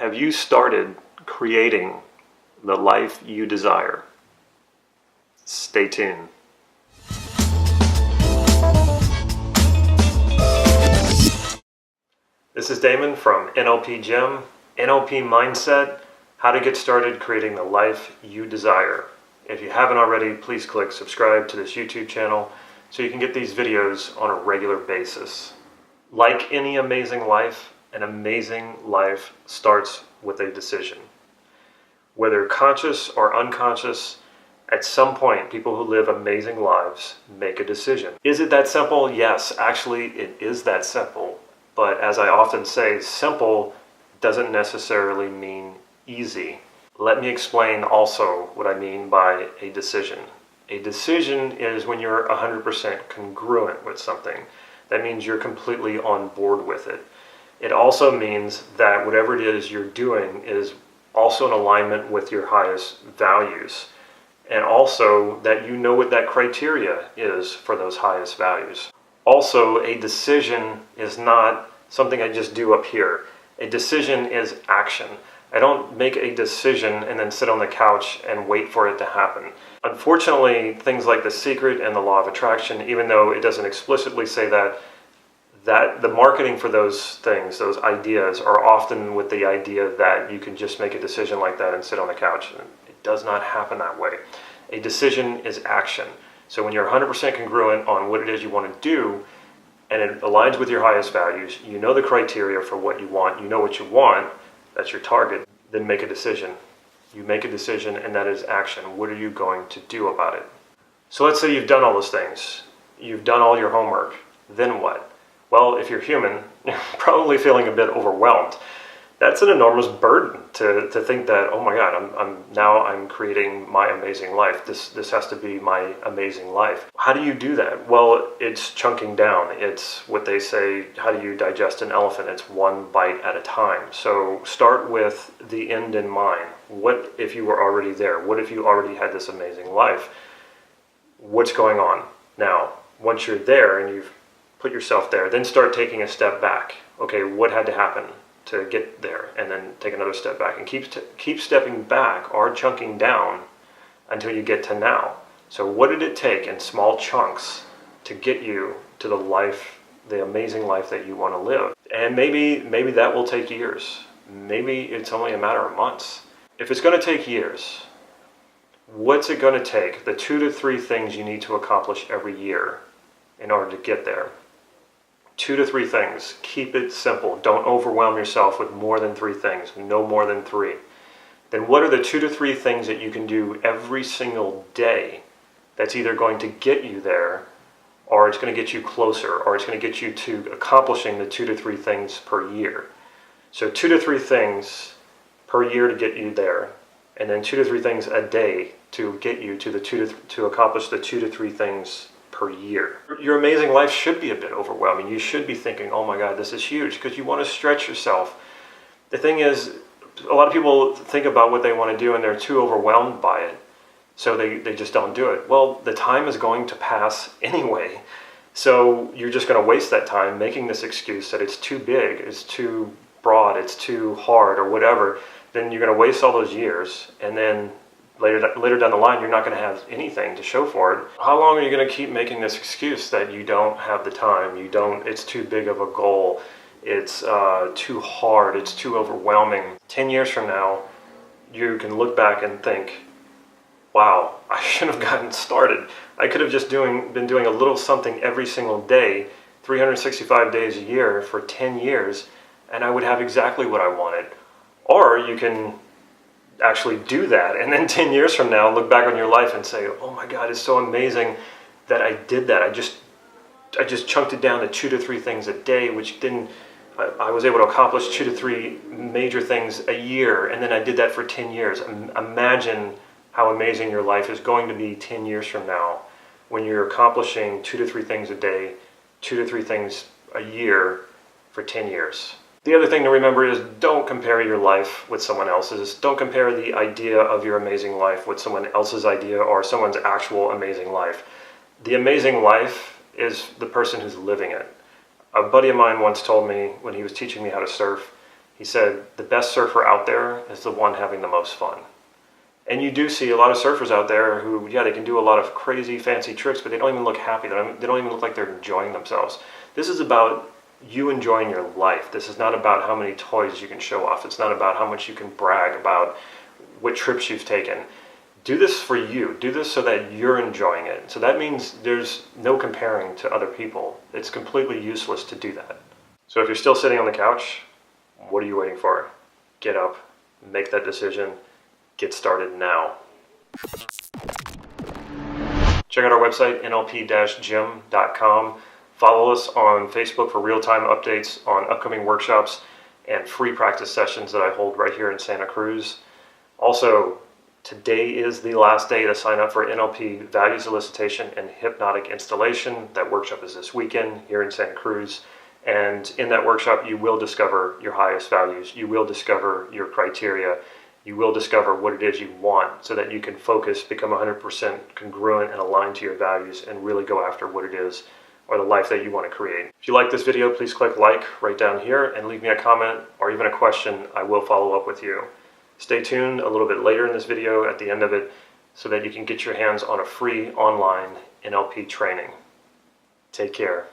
Have you started creating the life you desire? Stay tuned. This is Damon from NLP Gym, NLP Mindset, how to get started creating the life you desire. If you haven't already, please click subscribe to this YouTube channel so you can get these videos on a regular basis. Like any amazing life, an amazing life starts with a decision. Whether conscious or unconscious, at some point, people who live amazing lives make a decision. Is it that simple? Yes, actually, it is that simple. But as I often say, simple doesn't necessarily mean easy. Let me explain also what I mean by a decision. A decision is when you're 100% congruent with something. That means you're completely on board with it. It also means that whatever it is you're doing is also in alignment with your highest values. And also that you know what that criteria is for those highest values. Also, a decision is not something I just do up here. A decision is action. I don't make a decision and then sit on the couch and wait for it to happen. Unfortunately, things like The Secret and the Law of Attraction, even though it doesn't explicitly say that the marketing for those things, those ideas, are often with the idea that you can just make a decision like that and sit on the couch. It does not happen that way. A decision is action. So when you're 100% congruent on what it is you want to do, and it aligns with your highest values, you know the criteria for what you want, you know what you want, that's your target, then make a decision. You make a decision, and that is action. What are you going to do about it? So let's say you've done all those things. You've done all your homework. Then what? Well, if you're human, you're probably feeling a bit overwhelmed. That's an enormous burden to think that, oh my God, I'm creating my amazing life. This has to be my amazing life. How do you do that? Well, it's chunking down. It's what they say, how do you digest an elephant? It's one bite at a time. So start with the end in mind. What if you were already there? What if you already had this amazing life? What's going on? Now, once you're there and you've put yourself there, then start taking a step back. Okay, what had to happen to get there? And then take another step back and keep stepping back or chunking down until you get to now. So what did it take in small chunks to get you to the life, the amazing life that you want to live? And maybe that will take years. Maybe it's only a matter of months. If it's going to take years, what's it going to take? The 2 to 3 things you need to accomplish every year in order to get there. 2 to 3 things. Keep it simple. Don't overwhelm yourself with more than 3 things. No more than 3. Then what are the 2 to 3 things that you can do every single day that's either going to get you there, or it's going to get you closer, or it's going to get you to accomplishing the 2 to 3 things per year? So 2 to 3 things per year to get you there, and then 2 to 3 things a day to get you to to accomplish the 2 to 3 things per year. Your amazing life should be a bit overwhelming. You should be thinking, oh my God, this is huge, because you want to stretch yourself. The thing is, a lot of people think about what they want to do and they're too overwhelmed by it, so they just don't do it. Well, the time is going to pass anyway, so you're just going to waste that time making this excuse that it's too big, it's too broad, it's too hard, or whatever. Then you're going to waste all those years, and then later down the line, you're not going to have anything to show for it. How long are you going to keep making this excuse that you don't have the time, it's too big of a goal, it's too hard, it's too overwhelming? 10 years from now, you can look back and think, wow, I should have gotten started. I could have just been doing a little something every single day, 365 days a year for 10 years, and I would have exactly what I wanted. Or you can actually do that, and then 10 years from now look back on your life and say, oh my God, it's so amazing that I did that. I just chunked it down to 2 to 3 things a day, which then I was able to accomplish 2 to 3 major things a year, and then I did that for 10 years. Imagine how amazing your life is going to be 10 years from now when you're accomplishing 2 to 3 things a day, 2 to 3 things a year for 10 years. The other thing to remember is don't compare your life with someone else's. Don't compare the idea of your amazing life with someone else's idea or someone's actual amazing life. The amazing life is the person who's living it. A buddy of mine once told me when he was teaching me how to surf, He said, the best surfer out there is the one having the most fun. And you do see a lot of surfers out there who, yeah, they can do a lot of crazy fancy tricks, but they don't even look happy. They don't even look like they're enjoying themselves. This is about you enjoying your life. This is not about how many toys you can show off. It's not about how much you can brag about what trips you've taken. Do this for you. Do this so that you're enjoying it. So that means there's no comparing to other people. It's completely useless to do that. So if you're still sitting on the couch, what are you waiting for? Get up, make that decision, get started now. Check out our website, nlp-gym.com. Follow us on Facebook for real-time updates on upcoming workshops and free practice sessions that I hold right here in Santa Cruz. Also, today is the last day to sign up for NLP Values Elicitation and Hypnotic Installation. That workshop is this weekend here in Santa Cruz. And in that workshop, you will discover your highest values. You will discover your criteria. You will discover what it is you want so that you can focus, become 100% congruent and aligned to your values and really go after what it is or the life that you want to create. If you like this video, please click like right down here and leave me a comment or even a question. I will follow up with you. Stay tuned a little bit later in this video at the end of it so that you can get your hands on a free online NLP training. Take care.